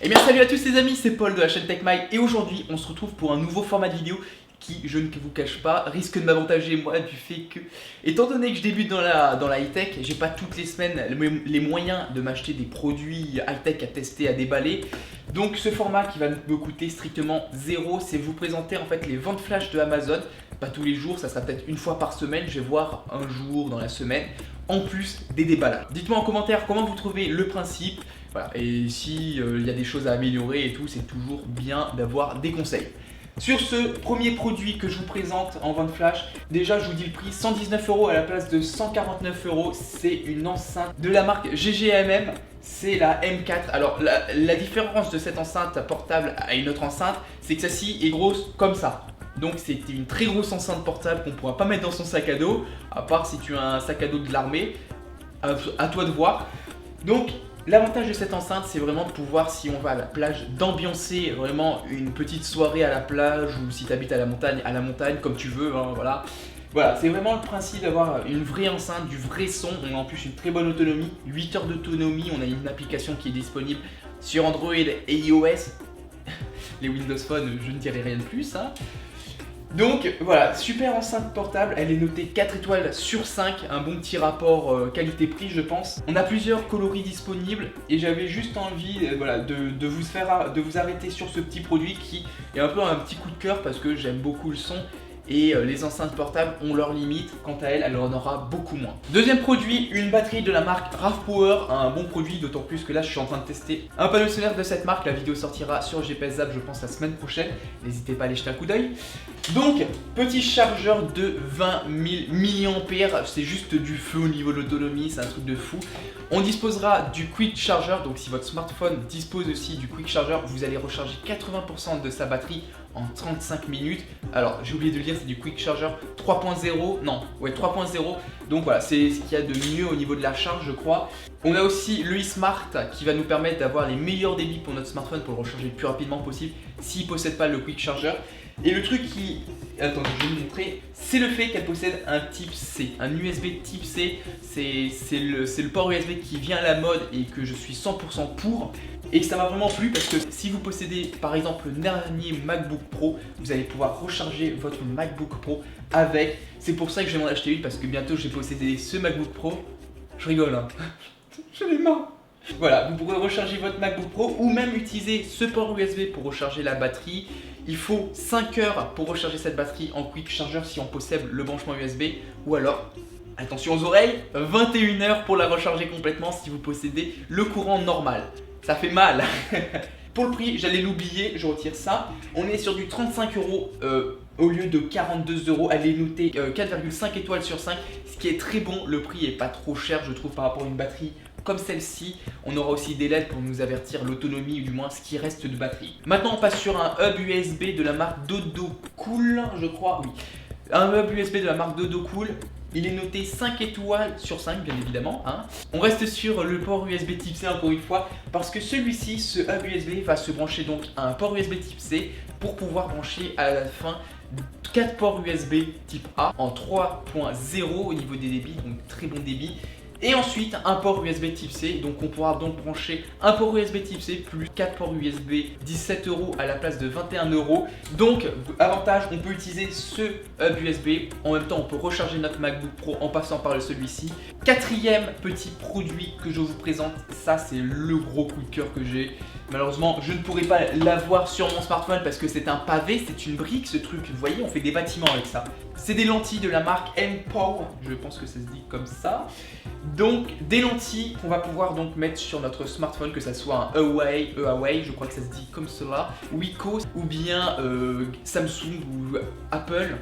Eh bien salut à tous les amis, c'est Paul de la chaîne TechMy et aujourd'hui on se retrouve pour un nouveau format de vidéo qui, je ne vous cache pas, risque de m'avantager moi du fait que, étant donné que je débute dans la high-tech, j'ai pas toutes les semaines les moyens de m'acheter des produits high-tech à tester, à déballer. Donc ce format qui va me coûter strictement zéro, c'est vous présenter en fait les ventes flash de Amazon. Pas tous les jours, ça sera peut-être une fois par semaine, je vais voir un jour dans la semaine, en plus des déballages. Dites-moi en commentaire comment vous trouvez le principe. Voilà. Et si il y a des choses à améliorer et tout, c'est toujours bien d'avoir des conseils. Sur ce premier produit que je vous présente en vente flash, déjà je vous dis le prix, 119 € à la place de 149 €. C'est une enceinte de la marque GGMM, c'est la M4. Alors la différence de cette enceinte portable à une autre enceinte, c'est que celle-ci est grosse comme ça. Donc c'était une très grosse enceinte portable qu'on ne pourra pas mettre dans son sac à dos, à part si tu as un sac à dos de l'armée, à toi de voir. Donc l'avantage de cette enceinte, c'est vraiment de pouvoir, si on va à la plage, d'ambiancer vraiment une petite soirée à la plage ou si tu habites à la montagne comme tu veux, hein, voilà. Voilà, c'est vraiment le principe d'avoir une vraie enceinte, du vrai son. On a en plus une très bonne autonomie, 8 heures d'autonomie. On a une application qui est disponible sur Android et iOS. Les Windows Phone, je ne dirai rien de plus, hein. Donc voilà, super enceinte portable, elle est notée 4 étoiles sur 5, un bon petit rapport qualité-prix je pense. On a plusieurs coloris disponibles et j'avais juste envie voilà, de vous arrêter sur ce petit produit qui est un peu un petit coup de cœur parce que j'aime beaucoup le son. Et les enceintes portables ont leurs limites, quant à elle en aura beaucoup moins. Deuxième produit, une batterie de la marque RAVPower, un bon produit, d'autant plus que là je suis en train de tester un panneau solaire de cette marque. La vidéo sortira sur GPS Zap, je pense, la semaine prochaine. N'hésitez pas à aller jeter un coup d'œil. Donc, petit chargeur de 20 000 mAh, c'est juste du feu au niveau de l'autonomie, c'est un truc de fou. On disposera du Quick Charger, donc si votre smartphone dispose aussi du Quick Charger, vous allez recharger 80% de sa batterie en 35 minutes. Alors, j'ai oublié de le dire, c'est du Quick Charger 3.0, non, ouais 3.0. Donc voilà, c'est ce qu'il y a de mieux au niveau de la charge, je crois. On a aussi le eSmart qui va nous permettre d'avoir les meilleurs débits pour notre smartphone pour le recharger le plus rapidement possible s'il ne possède pas le Quick Charger. Et le truc qui... Attends, je vais vous montrer. C'est le fait qu'elle possède un type C, un USB type C. C'est le port USB qui vient à la mode et que je suis 100% pour. Et que ça m'a vraiment plu parce que si vous possédez par exemple le dernier MacBook Pro, vous allez pouvoir recharger votre MacBook Pro avec. C'est pour ça que je vais m'en acheter une parce que bientôt je vais posséder ce MacBook Pro. Je rigole hein. Je l'ai marre. Voilà, vous pourrez recharger votre MacBook Pro ou même utiliser ce port USB pour recharger la batterie. Il faut 5 heures pour recharger cette batterie en Quick Charger si on possède le branchement USB ou alors, attention aux oreilles, 21 heures pour la recharger complètement si vous possédez le courant normal. Ça fait mal. Pour le prix, j'allais l'oublier, je retire ça. On est sur du 35 € au lieu de 42 €. Elle est notée 4,5 étoiles sur 5, ce qui est très bon. Le prix est pas trop cher, je trouve, par rapport à une batterie comme celle-ci. On aura aussi des LED pour nous avertir l'autonomie ou du moins ce qui reste de batterie. Maintenant, on passe sur un hub USB de la marque Dodocool, je crois, oui. Un hub USB de la marque Dodocool. Il est noté 5 étoiles sur 5 bien évidemment, hein. On reste sur le port USB type C encore une fois parce que celui-ci, ce hub USB va se brancher donc à un port USB type C pour pouvoir brancher à la fin 4 ports USB type A en 3.0 au niveau des débits, donc très bon débit. Et ensuite un port USB type C, donc on pourra donc brancher un port USB type C plus 4 ports USB, 17 € à la place de 21 €. Donc avantage, on peut utiliser ce hub USB, en même temps on peut recharger notre MacBook Pro en passant par celui-ci. Quatrième petit produit que je vous présente, ça c'est le gros coup de cœur que j'ai. Malheureusement, je ne pourrai pas l'avoir sur mon smartphone parce que c'est un pavé, c'est une brique ce truc. Vous voyez, on fait des bâtiments avec ça. C'est des lentilles de la marque M-Power, je pense que ça se dit comme ça. Donc des lentilles qu'on va pouvoir donc mettre sur notre smartphone, que ça soit un Huawei, je crois que ça se dit comme cela, Wiko ou bien Samsung ou Apple,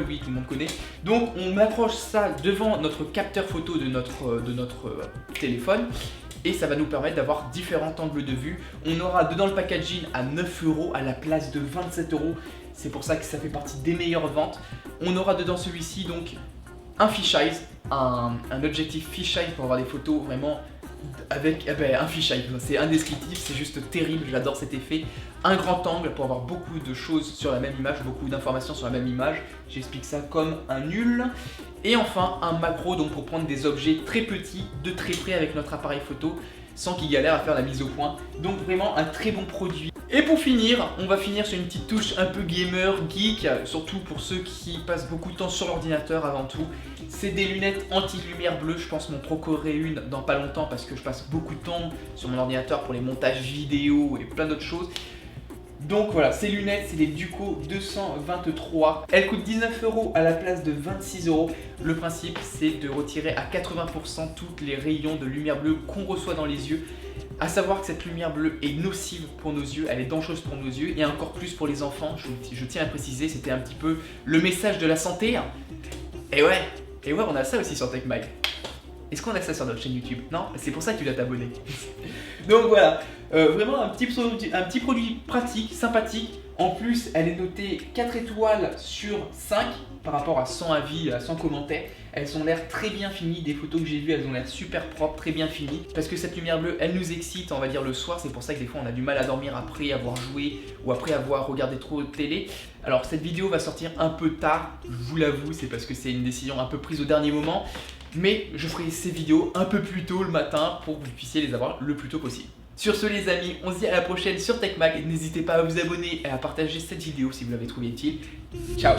oui tout le monde connaît. Donc on accroche ça devant notre capteur photo de notre téléphone. Et ça va nous permettre d'avoir différents angles de vue. On aura dedans le packaging à 9 € à la place de 27 €. C'est pour ça que ça fait partie des meilleures ventes. On aura dedans celui-ci donc un fisheye, un objectif fisheye pour avoir des photos vraiment avec un fisheye. C'est indescriptible, c'est juste terrible, j'adore cet effet. Un grand angle pour avoir beaucoup de choses sur la même image, beaucoup d'informations sur la même image. J'explique ça comme un nul. Et enfin un macro donc pour prendre des objets très petits de très près avec notre appareil photo. sans qu'ils galèrent à faire la mise au point. Donc vraiment un très bon produit. Et pour finir, on va finir sur une petite touche un peu gamer, geek, surtout pour ceux qui passent beaucoup de temps sur l'ordinateur avant tout. C'est des lunettes anti-lumière bleue, je pense m'en procurer une dans pas longtemps parce que je passe beaucoup de temps sur mon ordinateur pour les montages vidéo et plein d'autres choses. Donc voilà, ces lunettes, c'est les Duco 223. Elles coûtent 19 € à la place de 26 €. Le principe, c'est de retirer à 80% tous les rayons de lumière bleue qu'on reçoit dans les yeux. À savoir que cette lumière bleue est nocive pour nos yeux, elle est dangereuse pour nos yeux et encore plus pour les enfants. Je tiens à préciser, c'était un petit peu le message de la santé. Et ouais, on a ça aussi sur TechMag. Est-ce qu'on a ça sur notre chaîne YouTube? Non? C'est pour ça que tu dois t'abonner. Donc voilà, vraiment un petit produit pratique, sympathique. En plus, elle est notée 4 étoiles sur 5 par rapport à 100 avis, à 100 commentaires. Elles ont l'air très bien finies, des photos que j'ai vues, elles ont l'air super propres, très bien finies. Parce que cette lumière bleue, elle nous excite, on va dire, le soir. C'est pour ça que des fois, on a du mal à dormir après avoir joué ou après avoir regardé trop de télé. Alors, cette vidéo va sortir un peu tard, je vous l'avoue, c'est parce que c'est une décision un peu prise au dernier moment. Mais je ferai ces vidéos un peu plus tôt le matin pour que vous puissiez les avoir le plus tôt possible. Sur ce les amis, on se dit à la prochaine sur TechMag. N'hésitez pas à vous abonner et à partager cette vidéo si vous l'avez trouvée utile. Ciao.